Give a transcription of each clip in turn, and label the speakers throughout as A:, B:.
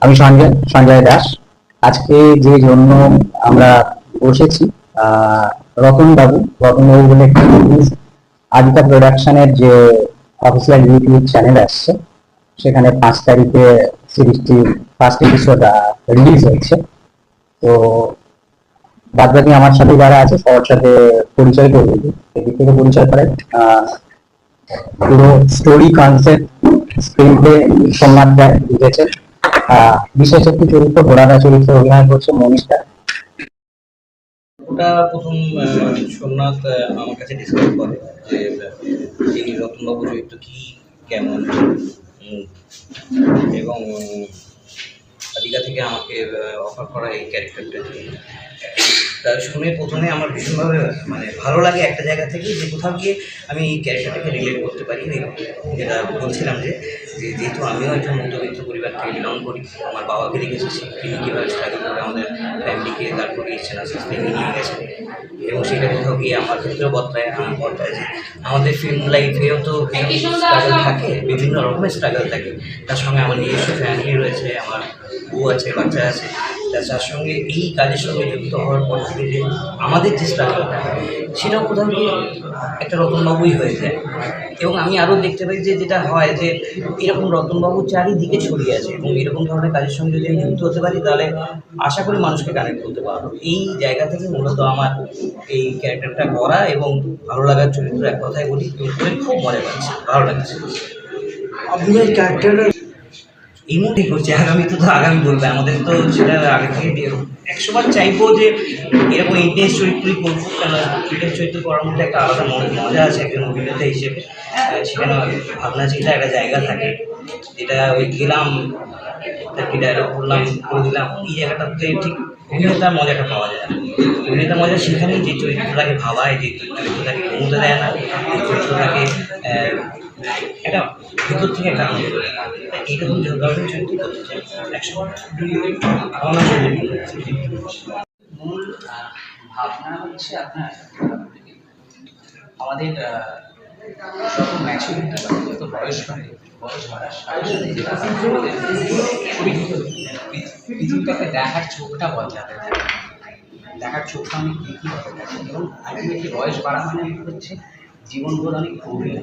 A: আমি সঞ্জয় দাস। আজকে যে জন্য আমরা বসেছি, রতনবাবু বলে একটা আদিতা প্রোডাকশনের যে অফিসিয়াল ইউটিউব চ্যানেল আসছে, সেখানে 5 তারিখে সিরিজটি ফার্স্ট এপিসোড রিলিজ হয়েছে। তো বাদ বাকি আমার সাথে যারা আছে সবার সাথে পরিচয় করে দিই। এদিক থেকে পরিচয় করে পুরো স্টোরি কনসেপ্ট স্ক্রিনপ্লে সোমনাথ রায় লিখেছেন। বিশেষ একটি চরিত্র, ঘোড়াদা চরিত্রে অভিনয় করছে মনীষা।
B: ওটা প্রথম সোমনাথ আমার কাছে ডিসকাস করে যে এই রতনবাবু চরিত্র কি কেমন, এবং দীঘা থেকে আমাকে অফার করা এই ক্যারেক্টারটা তা শুনে প্রথমে আমার ভীষণভাবে মানে ভালো লাগে একটা জায়গা থেকে, যে কোথাও গিয়ে আমি এই ক্যারেক্টারটাকে রিলেট করতে পারি। যেটা বলছিলাম যে যেহেতু আমিও একজন মধ্যবিত্ত পরিবার থেকে বিলং করি, আমার বাবাকে দেখেছি তিনি কীভাবে স্ট্রাগল করে আমাদের ফ্যামিলিকে দাঁড় করিয়েছেন, আস্তে আস্তে এগিয়ে নিয়ে গেছেন, এবং সেটা কোথাও গিয়ে আমার ক্ষেত্রেও বদলায় যে আমাদের ফিল্ম লাইফেও তো স্ট্রাগল থাকে, বিভিন্ন রকমের স্ট্রাগল থাকে। তার সঙ্গে আমার নিজস্ব ফ্যামিলি রয়েছে, আমার বউ আছে, বাচ্চা আছে, তার সঙ্গে এই কাজের সঙ্গে যুক্ত হওয়ার পর থেকে যে আমাদের যে স্ট্রাগলটা সেটাও কোথাও গিয়ে একটা রতনবাবুই হয়ে যায়। এবং আমি আরও দেখতে পাই যে যেটা হয় যে এরকম রতনবাবু চারিদিকে ছড়িয়ে আছে, এবং এরকম ধরনের কাজের সঙ্গে যদি আমি যুক্ত হতে পারি তাহলে আশা করি মানুষকে কানেক্ট করতে পারবো। এই জায়গা থেকে মূলত আমার এই ক্যারেক্টারটা করা এবং ভালো লাগার চরিত্র, এক কথায় বলি, খুব মজা পাচ্ছি, ভালো লাগছে।
C: আপনার ক্যারেক্টারটা
B: এই মুহূর্তে করছে, আগামী তো আগামী বলবে, আমাদের তো সেটা আগে থেকে 100বার চাইবো যে এরকম ইন্টেন্স চরিত্রই করবো, কেন ইন্টেন্স চরিত্র করার মধ্যে একটা আলাদা মজা আছে একজন অভিনেতা হিসেবে। সেখানে ভাবনা চিন্তা একটা জায়গা থাকে, যেটা ওই গেলাম কি ডায়লগ করলাম করে দিলাম, এই জায়গাটাতে ঠিক অভিনেতার মজাটা পাওয়া যায়। অভিনেতার মজা সেখানেই, যে চরিত্রটাকে ভাবায়, যে চরিত্রটাকে ক্ষমতা দেয় না, যে চরিত্রটাকে একটা ভিতর থেকে একটা আনন্দ করে। এইরকম ধরনের চরিত্র করতে চাই একসময়।
D: মূল ভাবনা হচ্ছে আপনার আমাদের যত ম্যাচুরিটি বাড়ে, যত বয়স বাড়ার সাথে সাথে যেটা পৃথিবীটাকে দেখার চোখটা বদলাতে থাকে, দেখার চোখটা অনেক বৃদ্ধি হতে থাকে, এবং আলটিমেটলি বয়স বাড়া মানে হচ্ছে জীবনবোধ অনেক গভীর।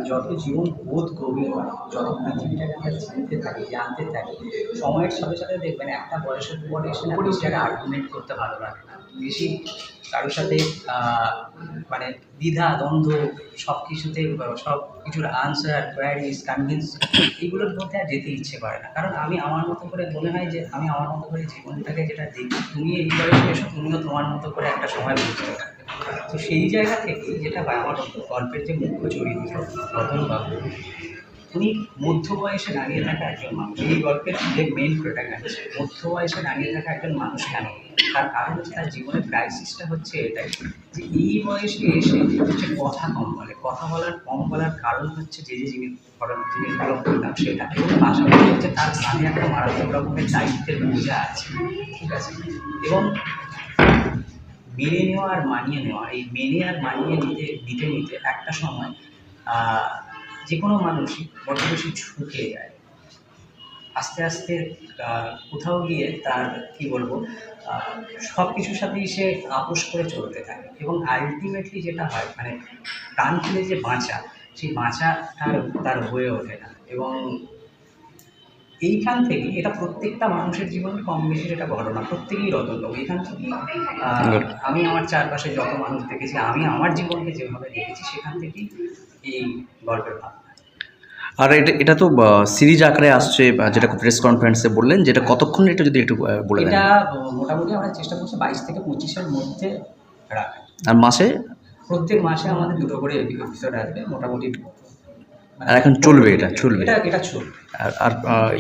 D: যত জীবনবোধ গভীর হয়, যত পৃথিবীটাকে আমরা চিনতে থাকি, জানতে থাকি, সময়ের সাথে সাথে দেখবেন একটা বয়সের পরে এসে না যারা আর্গুমেন্ট করতে ভালো লাগে না, বেশি কারোর সাথে মানে দ্বিধা দ্বন্দ্ব সব কিছুতে, সব কিছুর আনসার, কোয়ারিজ, কনভিন্স, এইগুলোর মধ্যে আর যেতে ইচ্ছে করে না। কারণ আমি আমার মতো করে মনে হয় যে আমি আমার মতো করে জীবনটাকে যেটা দেখি, তুমি এই বয়সে এসো, তুমিও তোমার মতো করে একটা সময় বুঝতে থাকবে। তো সেই জায়গা থেকে যেটা হয়, আমার গল্পের যে মুখ্য চরিত্র রতনবাবু, উনি মধ্য বয়সে দাঁড়িয়ে থাকা একজন মানুষ। এই গল্পের যে মেইন প্রোটাগনিস্ট মধ্য বয়সে দাঁড়িয়ে থাকা একজন মানুষ। কেন? তার কারণ হচ্ছে তার জীবনের ক্রাইসিসটা হচ্ছে এটাই, যে এই বয়সে এসে হচ্ছে কথা কম বলে। কথা কম বলার কারণ হচ্ছে যে জিনিসগুলো বললাম সেটা, এবং পাশাপাশি হচ্ছে তার স্থানে একটা মারাত্মক রকমের দায়িত্বের বোঝা আছে, ঠিক আছে। এবং মেনে নেওয়া আর মানিয়ে নেওয়া, এই মেনে আর মানিয়ে নিতে একটা সময় যে কোনো মানুষই বড় বেশি ঝুঁকে যায়, আস্তে আস্তে কোথাও গিয়ে তার কি বলবো সব কিছুর সাথেই সে আপোষ করে চলতে থাকে, এবং আলটিমেটলি যেটা হয় মানে প্রাণ খুলে যে বাঁচা, সেই বাঁচা তার হয়ে ওঠে না। এবং এইখান থেকে এটা প্রত্যেকটা মানুষের জীবনে কম বেশি যেটা ঘটনা, প্রত্যেকেই রতনবাবু। এখান থেকে আমি আমার চারপাশে যত মানুষ দেখেছি, আমি আমার জীবনকে যেভাবে দেখেছি, সেখান থেকেই এই গল্পের ভাবনা।
E: আর এটা তো সিরিজ আকারে আসছে, যেটা প্রেস কনফারেন্সে বললেন, যেটা কতক্ষণ, এটা যদি একটু বলে দেন।
D: এটা মোটামুটি আমরা চেষ্টা করছি 22 থেকে 25-এর মধ্যে রাখা।
E: আর মাসে
D: প্রত্যেক মাসে আমাদের 2টো করে এপিসোড আসবে মোটামুটি।
E: আর এখন চলবে, এটা চলবে,
D: এটা চলবে।
E: আর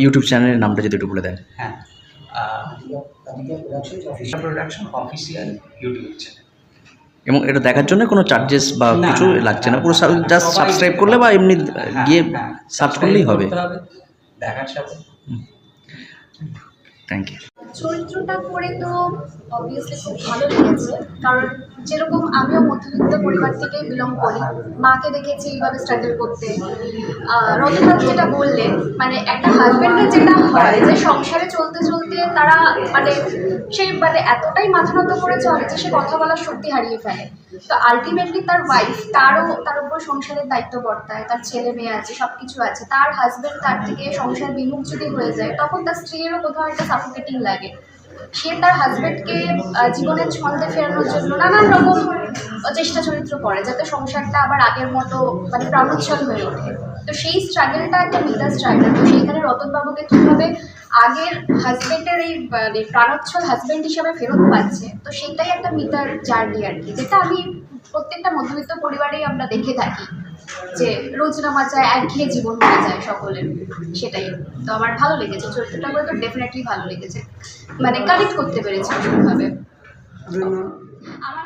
E: ইউটিউব চ্যানেলের নামটা যদি একটু বলে দেন।
D: হ্যাঁ, প্রোডাকশন অফিসিয়াল ইউটিউব চ্যানেল।
E: এবং এটা দেখার জন্য কোনো চার্জেস বা কিছু লাগছে না, পুরো জাস্ট সাবস্ক্রাইব করলে বা এমনি গিয়ে সার্চ করলেই হবে।
D: দেখার সাথে।
E: Thank you.
F: চরিত্রটা করে তো অবভিয়াসলি খুব ভালো লেগেছে, কারণ যেরকম আমিও মধ্যবিত্ত পরিবার থেকে বিলং করি, মাকে দেখেছি এইভাবে স্ট্রাগল করতে। রতনবাবু যেটা বললেন, মানে একটা হাজব্যান্ডের যেটা হয় যে সংসারে চলতে চলতে তারা মানে মানে এতটাই মাথা নত করে চলে যে সে কথা বলার শক্তি হারিয়ে ফেলে। তো আলটিমেটলি তার ওয়াইফ, তার উপর সংসারের দায়িত্ব বর্তায়, তার ছেলে মেয়ে আছে, সব কিছু আছে, তার হাজব্যান্ড তার থেকে সংসার বিমুখ যদি হয়ে যায় তখন তার স্ত্রীরও কোথাও একটা সাফোকেটিং লাগে। সে তার হাজব্যান্ডকে জীবনের ছন্দে ফেরানোর জন্য নানান রকম চেষ্টা চরিত্র করে যাতে সংসারটা আবার আগের মতো মানে প্রাণোচ্ছল হয়ে ওঠে। তো সেই স্ট্রাগলটা একটা মিতার স্ট্রাগল। তো সেইখানে রতনবাবুকে কীভাবে আগের হাজব্যান্ডের এই মানে প্রাণোচ্ছল হাজব্যান্ড হিসাবে ফেরত পাচ্ছে, তো সেটাই একটা মিতার জার্নি আর কি, যেটা আমি প্রত্যেকটা মধ্যবিত্ত পরিবারেই আমরা দেখে থাকি যে রোজনামা চায়, একঘেয়ে জীবন হয়ে যায় সকলের, সেটাই। তো আমার ভালো লেগেছে চরিত্রটা করে, তো ডেফিনেটলি ভালো লেগেছে, মানে কানেক্ট করতে পেরেছি ভীষণভাবে।
C: আপনার নাম?
F: আমার